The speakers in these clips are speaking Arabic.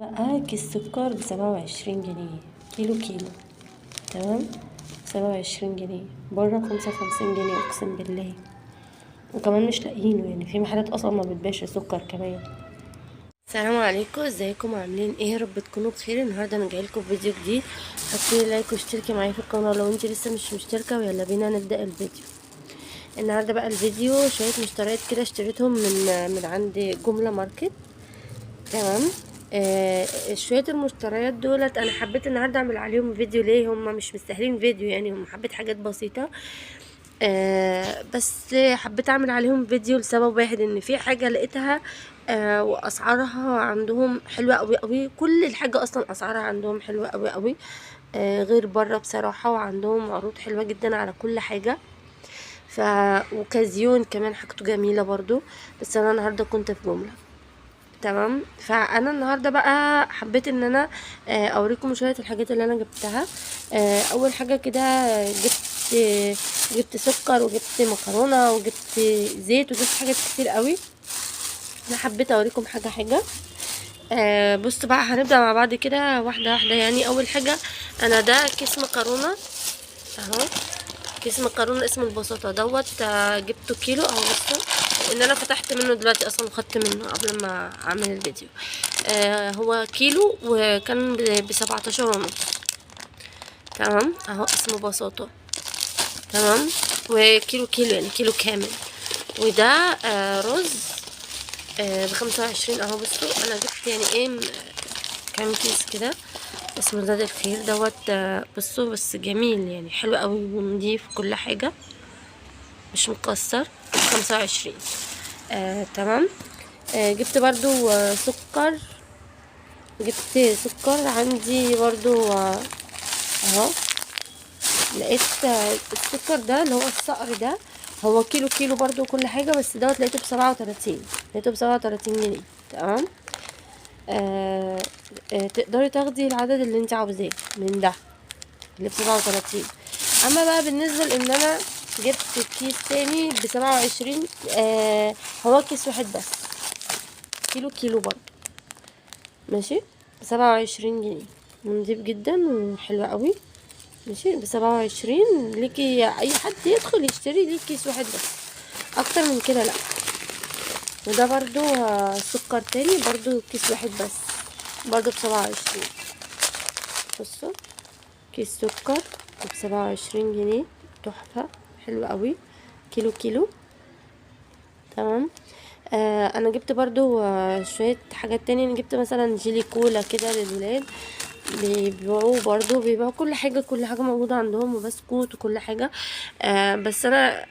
بقى كيس سكر ب27 جنيه، كيلو. تمام، 27 جنيه. بره 55 جنيه، اقسم بالله. وكمان مش لاقيينه، يعني في محلات اصلا ما بتبيعش سكر كمان. السلام عليكم، ازيكم عاملين ايه؟ يا رب تكونوا بخير. النهارده انا جايلكم بفيديو جديد. حطي لايك واشتركي معايا في القناه لو انت لسه مش مشتركه، ويلا بينا نبدا الفيديو. النهارده بقى الفيديو شويه مشتريات كده اشتريتهم من عند جمله ماركت. تمام. شويه المشتريات دولت انا حبيت النهارده اعمل عليهم فيديو. ليه؟ هم مش مستاهلين فيديو، يعني هم حبيت حاجات بسيطه. بس حبيت اعمل عليهم فيديو لسبب واحد، ان في حاجه لقيتها واسعارها عندهم حلوه قوي قوي. كل الحاجه اصلا اسعارها عندهم حلوه قوي قوي، غير بره بصراحه. وعندهم عروض حلوه جدا على كل حاجه. ف وكازيون كمان حاجته جميله برضو. بس انا النهارده كنت في جمله. تمام. فانا النهارده بقى حبيت ان انا اوريكم شويه الحاجات اللي انا جبتها. اول حاجه كده جبت سكر، وجبت مكرونه، وجبت زيت، وجبت حاجات كتير قوي. انا حبيت اوريكم حاجه حاجه. بصوا بقى، هنبدا مع بعض كده واحده واحده. يعني اول حاجه، انا ده كيس مكرونه اهو. كيس مكرونه اسمه البساطه دوت. جبته كيلو اهو. بصوا ان انا فتحت منه دلوقتي اصلا، وخدت منه قبل ما اعمل الفيديو. هو كيلو، وكان ب17 ونص. تمام اهو، اسمه بساطه. تمام. وكيلو يعني كيلو كامل. وده رز ب25 اهو. بصوا انا جبت يعني ايه كام كيس كده. اسمه زاد الخير دوت. بصوا بس جميل، يعني حلو قوي ونضيف كل حاجه، مش مكسر. 25. تمام. جبت برضو سكر. جبت سكر عندي برضو اهو. لقيت السكر ده اللي هو الصقر ده. هو كيلو برضو كل حاجة، بس دوت لقيته ب37. لقيته ب37 جنيه. تمام. تقدري تاخدي العدد اللي انت عاوزاه من ده، اللي ب37. اما بقى بالنسبة لان انا جبت كيس تاني ب27. هو كيس واحد بس، كيلو برضو. ماشي. ب27 جنيه، نضيف جدا وحلو قوي. ماشي، ب27 ليكي اي حد يدخل يشتري ليه كيس واحد بس، اكتر من كده لا. وده برضو سكر تاني، برضو كيس واحد بس، برضو ب27. بصوا، كيس سكر ب27 جنيه، تحفة، حلو قوي. كيلو. تمام. انا جبت برضو شوية حاجات تانية. انا جبت مثلا جيلي كولا كده للولاد، بيبيعوه برضو، بيبيعوا كل حاجة موجودة عندهم، وبسكوت وكل حاجة. بس انا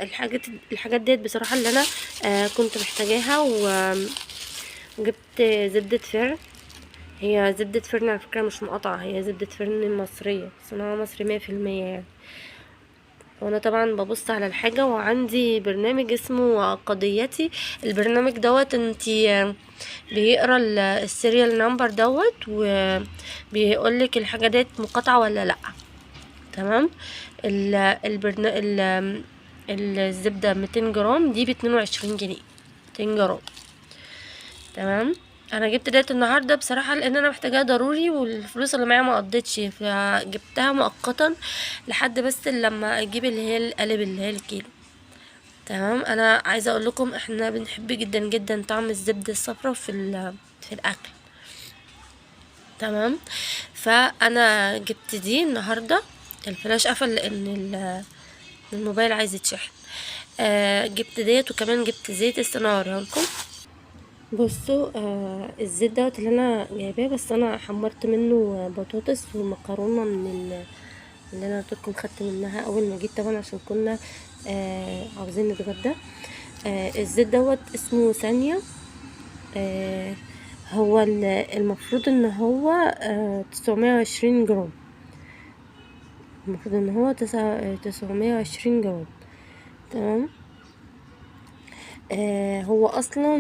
الحاجات ديت بصراحة اللي انا كنت محتاجاها. وجبت زبدة فرن. هي زبدة فرن على فكرة، مش مقاطعة، هي زبدة فرن مصرية، صناعة مصري 100% يعني. وانا طبعا ببص على الحاجة، وعندي برنامج اسمه قضيتي. البرنامج دوت انتي بيقرا السيريال نمبر دوت، وبيقولك الحاجة ديت مقاطعة ولا لا. تمام. ال البرن... ال الزبدة 200 جرام دي ب22 جنيه، 200 جرام. تمام. انا جبت ديت النهارده بصراحه لان انا محتاجاها ضروري، والفلوس اللي معايا ما قضتش، فجبتها مؤقتا لحد بس لما اجيب اللي هي القالب اللي هي الكيلو. تمام. انا عايزه اقول لكم احنا بنحب جدا جدا طعم الزبده الصفراء في الاكل. تمام. فانا جبت دي النهارده. الفلاش قفل لان الموبايل عايز يتشحن. جبت ديت، وكمان جبت زيت الصنارة لكم. بصوا الزيت دوت اللي انا جايباه، بس انا حمرت منه بطاطس ومكرونه اللي انا قلت لكم خدت منها اول ما جيت، طبعا عشان كنا عاوزين نتغدى. الزيت دوت اسمه ثانيه. آه هو المفروض ان هو 920 جرام. المفروض ان هو 920 جرام. تمام. هو اصلا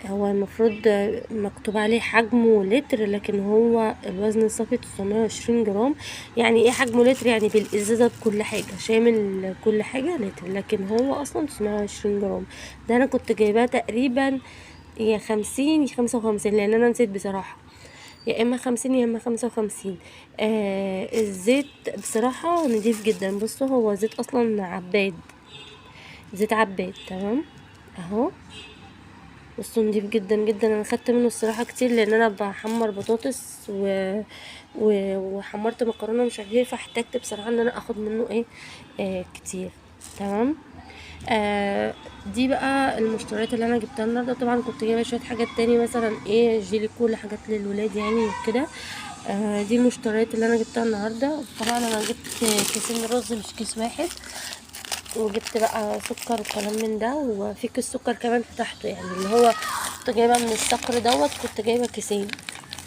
هو المفروض مكتوب عليه حجمه لتر، لكن هو الوزن الصافي 920 جرام. يعني ايه حجمه لتر؟ يعني بالازازه بكل حاجه، شامل كل حاجه لتر، لكن هو اصلا 920 جرام. ده انا كنت جايباه تقريبا يا 50 يا 55، لان انا نسيت بصراحة، يا اما 50 يا اما 55. الزيت بصراحة نضيف جدا. بصوا هو زيت اصلا عباد، زيت عباد. تمام اهو. بصوا نضيف جدا جدا. انا خدت منه الصراحه كتير، لان انا بحمر بطاطس وحمرت مكرونه مش عارفه ايه، فاحتجت بصراحه ان انا اخد منه ايه كتير. تمام. دي بقى المشتريات اللي انا جبتها النهارده. طبعا كنت جايبه شويه حاجات تاني، مثلا ايه جيلي كول، حاجات للولاد يعني وكده. دي المشتريات اللي انا جبتها النهارده. طبعا انا جبت كيسين رز مش كيس واحد، وجبت بقى سكر وكلام من ده، وفي كيس سكر كمان فتحته، يعني اللي هو كنت جايبه من الصقر دوت، كنت جايبه كيسين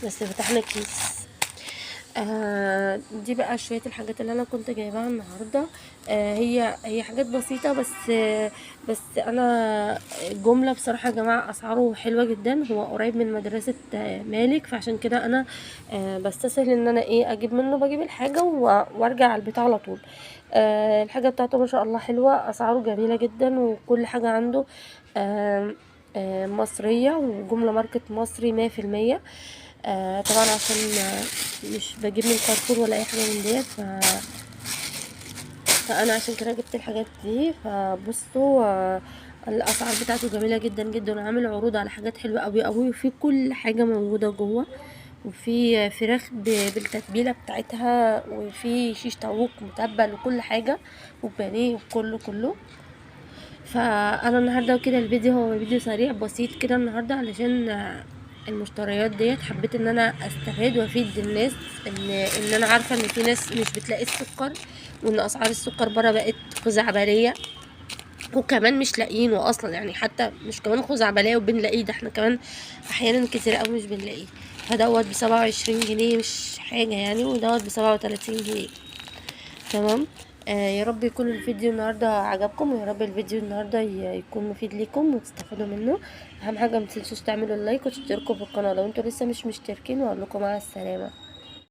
بس فتحنا كيس. دي بقى شويه الحاجات اللي انا كنت جايباها النهارده. هي حاجات بسيطه، بس انا جمله بصراحه يا جماعه اسعاره حلوه جدا. هو قريب من مدرسه مالك، فعشان كده انا بستسهل ان انا ايه اجيب منه، بجيب الحاجه وارجع على البيت على طول. الحاجه بتاعته ما شاء الله حلوه، اسعاره جميله جدا، وكل حاجه عنده آه مصريه، وجمله ماركت مصري 100%. طبعا عشان مش بجيب من كارفور ولا اي حاجه من ديت، فانا عشان كده جبت الحاجات دي. فبصوا الاسعار بتاعته جميله جدا جدا، وعامل عروض على حاجات حلوه قوي قوي، وفي كل حاجه موجوده جوه. وفي فراخ بالتتبيله بتاعتها، وفي شيش طاووق متبل وكل حاجه، وبانيه وكله كله. فانا النهارده كده الفيديو هو فيديو سريع بسيط كده النهارده، علشان المشتريات ديت حبيت ان انا استفاد وافيد الناس، ان انا عارفه ان في ناس مش بتلاقي السكر، وان اسعار السكر بره بقت خزعبليه، وكمان مش لاقيينه اصلا، يعني حتى مش كمان خزعبليه وبنلاقيه، ده احنا كمان احيانا كتير قوي مش بنلاقيه. فدوت ب27 جنيه مش حاجه يعني، ودوت ب37 جنيه. تمام. يا رب يكون الفيديو النهارده عجبكم، ويا رب الفيديو النهارده يكون مفيد ليكم وتستفادوا منه. اهم حاجه متنسوش تعملوا اللايك وتشتركوا في القناه لو انتوا لسه مش مشتركين، واقول لكم مع السلامه.